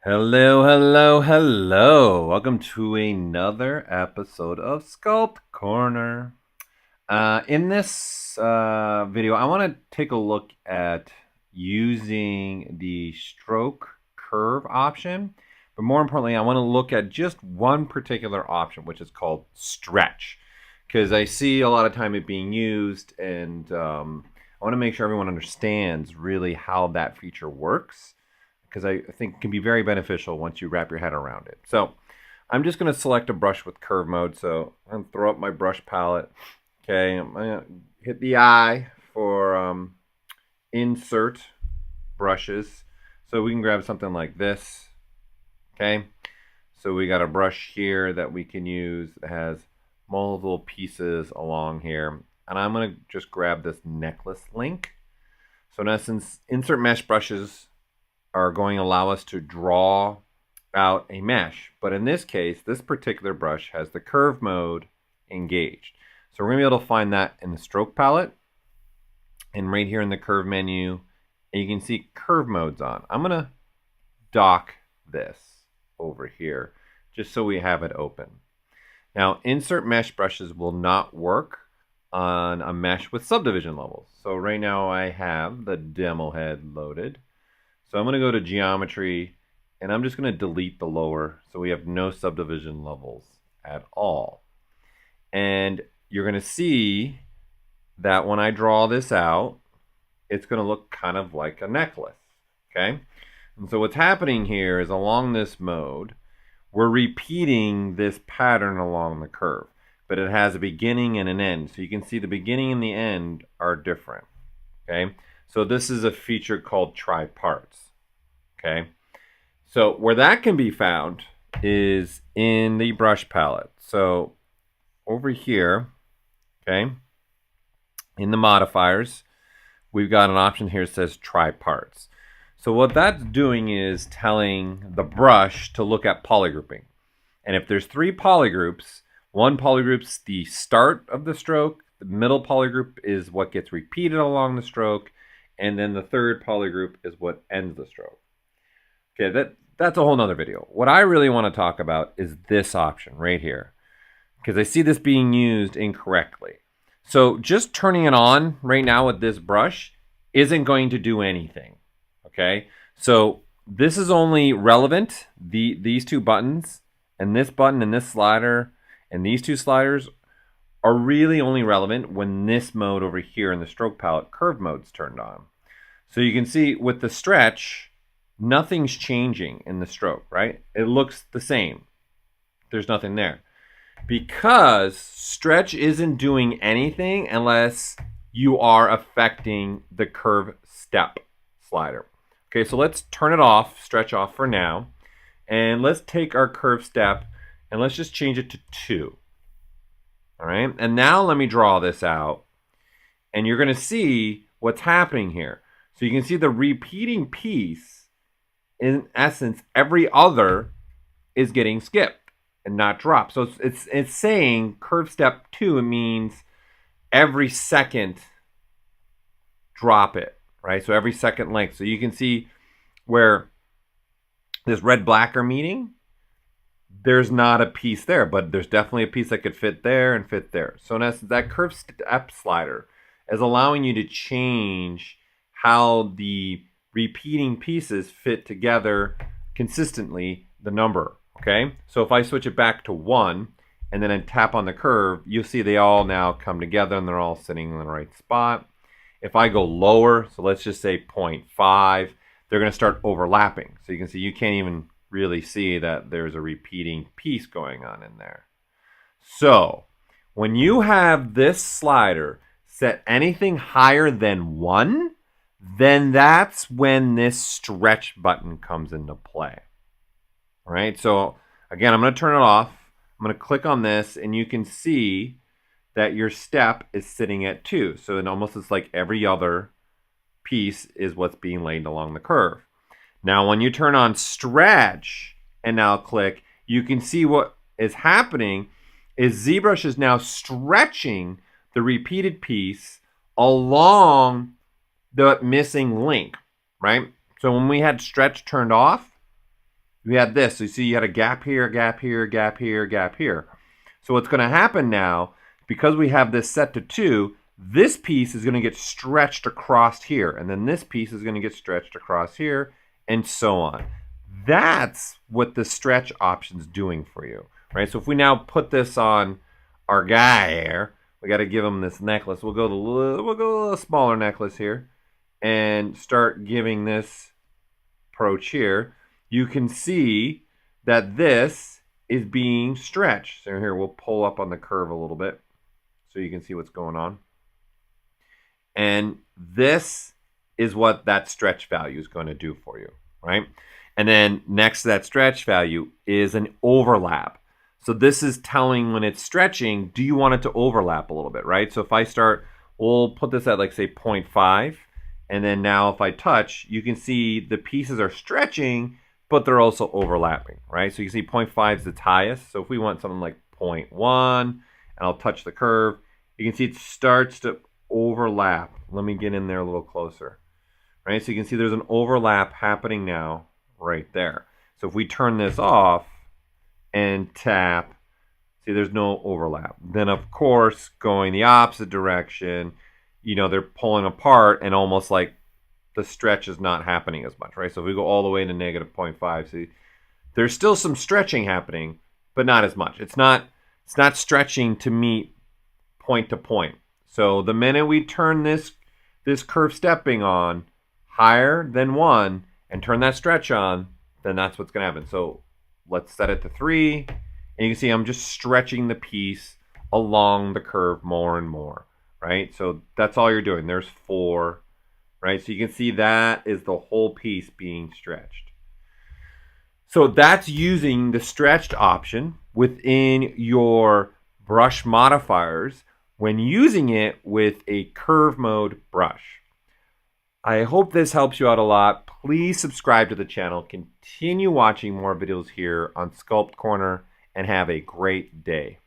Hello, hello, hello. Welcome to another episode of Sculpt Corner. In this video, I want to take a look at using the stroke curve option. But more importantly, I want to look at just one particular option, which is called stretch. Because I see a lot of time it being used, and I want to make sure everyone understands really how that feature works, because I think it can be very beneficial once you wrap your head around it. So I'm just going to select a brush with curve mode. So I'm going to throw up my brush palette. Okay, I'm going to hit the eye for insert brushes. So we can grab something like this. Okay, so we got a brush here that we can use that has multiple pieces along here. And I'm going to just grab this necklace link. So in essence, insert mesh brushes are going to allow us to draw out a mesh. But in this case, this particular brush has the curve mode engaged. So we're going to be able to find that in the stroke palette. And right here in the curve menu, you can see curve mode's on. I'm going to dock this over here just so we have it open. Now, insert mesh brushes will not work on a mesh with subdivision levels. So right now I have the demo head loaded. So I'm going to go to geometry, and I'm just going to delete the lower so we have no subdivision levels at all. And you're going to see that when I draw this out, it's going to look kind of like a necklace. Okay? And so what's happening here is along this mode, we're repeating this pattern along the curve, but it has a beginning and an end. So you can see the beginning and the end are different. Okay? So this is a feature called try parts. Okay, so where that can be found is in the brush palette. So over here, okay, in the modifiers, we've got an option here that says try parts. So what that's doing is telling the brush to look at polygrouping. And if there's 3 polygroups, one polygroup's the start of the stroke, the middle polygroup is what gets repeated along the stroke, and then the third polygroup is what ends the stroke. Okay, that's a whole nother video. What I really want to talk about is this option right here, because I see this being used incorrectly. So just turning it on right now with this brush isn't going to do anything. Okay, so this is only relevant, these 2 buttons, and this button and this slider and these 2 sliders are really only relevant when this mode over here in the stroke palette, curve mode's turned on. So you can see with the stretch, nothing's changing in the stroke, right? It looks the same. There's nothing there. Because stretch isn't doing anything unless you are affecting the curve step slider. Okay, so let's turn it off, stretch off for now. And let's take our curve step and let's just change it to 2. All right, and now let me draw this out. And you're going to see what's happening here. So you can see the repeating piece. In essence, every other is getting skipped and not dropped. So it's saying curve step 2, it means every second drop it, right? So every second length. So you can see where this red black are meeting, there's not a piece there, but there's definitely a piece that could fit there and fit there. So in essence, that curve step slider is allowing you to change how the repeating pieces fit together consistently, the number. Okay, so if I switch it back to 1 and then I tap on the curve, you'll see they all now come together and they're all sitting in the right spot. If I go lower, so let's just say 0.5, they're going to start overlapping. So you can see you can't even really see that there's a repeating piece going on in there. So when you have this slider set anything higher than 1, then that's when this stretch button comes into play. All right, so again, I'm going to turn it off. I'm going to click on this, and you can see that your step is sitting at 2. So it almost is like every other piece is what's being laid along the curve. Now, when you turn on stretch and now click, you can see what is happening is ZBrush is now stretching the repeated piece along the missing link, right? So when we had stretch turned off, we had this. So you see you had a gap here, gap here, gap here, gap here. So what's going to happen now, because we have this set to 2, this piece is going to get stretched across here. And then this piece is going to get stretched across here, and so on. That's what the stretch option's doing for you, right? So if we now put this on our guy here, we got to give him this necklace. We'll go a little smaller necklace here and start giving this approach here. You can see that this is being stretched. So here, we'll pull up on the curve a little bit so you can see what's going on. And this is what that stretch value is going to do for you, right? And then next to that stretch value is an overlap. So this is telling when it's stretching, do you want it to overlap a little bit, right? So if I start, we'll put this at like say 0.5. And then now if I touch, you can see the pieces are stretching, but they're also overlapping, right? So you can see 0.5 is the highest. So if we want something like 0.1, and I'll touch the curve, you can see it starts to overlap. Let me get in there a little closer, right? So you can see there's an overlap happening now right there. So if we turn this off and tap, see there's no overlap. Then of course, going the opposite direction, you know, they're pulling apart and almost like the stretch is not happening as much, right? So if we go all the way to negative 0.5, see, there's still some stretching happening, but not as much. It's not stretching to meet point to point. So the minute we turn this curve stepping on higher than 1 and turn that stretch on, then that's what's going to happen. So let's set it to 3, and you can see I'm just stretching the piece along the curve more and more, right? So that's all you're doing. There's 4, right? So you can see that is the whole piece being stretched. So that's using the stretched option within your brush modifiers when using it with a curve mode brush. I hope this helps you out a lot. Please subscribe to the channel. Continue watching more videos here on Sculpt Corner and have a great day.